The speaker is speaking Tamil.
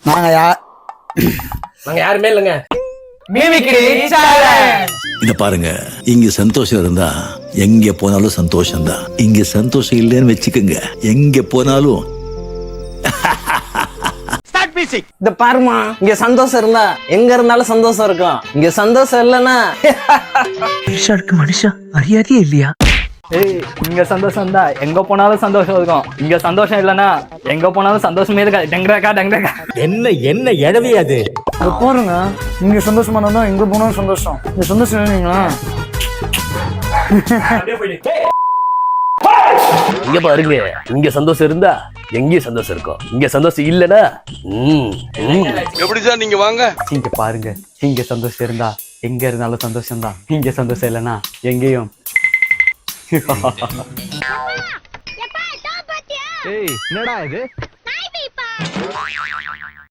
நாங்க யாருமே இல்லைங்க. இத பாருங்க, இங்க சந்தோஷம் இருந்தா எங்க போனாலும் சந்தோஷம் தான். இங்க சந்தோஷம் இல்லைன்னு வச்சுக்கோங்க, எங்க போனாலும். இந்த பாருமா, இங்க சந்தோஷம் இருந்தா எங்க இருந்தாலும் சந்தோஷம் இருக்கும். இங்க சந்தோஷம் இல்லைன்னா மனுஷா மரியாதையே இல்லையா? இங்க சந்தோஷம் இருந்தா எங்க போனாலும் சந்தோஷம் இருக்கும். இங்க சந்தோஷம் இல்லைன்னா எங்க போனாலும் சந்தோஷமே இருக்காது. டங்கராக்கா என்ன எழவி அது? பாருங்க, இங்க சந்தோஷமா இருந்தா எங்க போனாலும் சந்தோஷம். இந்த சந்தோஷம் இல்லைங்களா? இங்க பாருங்க, இங்க சந்தோஷம் இருந்தா எங்கேயும் சந்தோஷம் இருக்கும். இங்க சந்தோஷம் இல்லைன்னா எப்படி சார் நீங்க வாங்க. இங்க பாருங்க, இங்க சந்தோஷம் இருந்தா எங்க இருந்தாலும் சந்தோஷம் தான். இங்க சந்தோஷம் இல்லைன்னா எங்கேயும். என்னடா இது?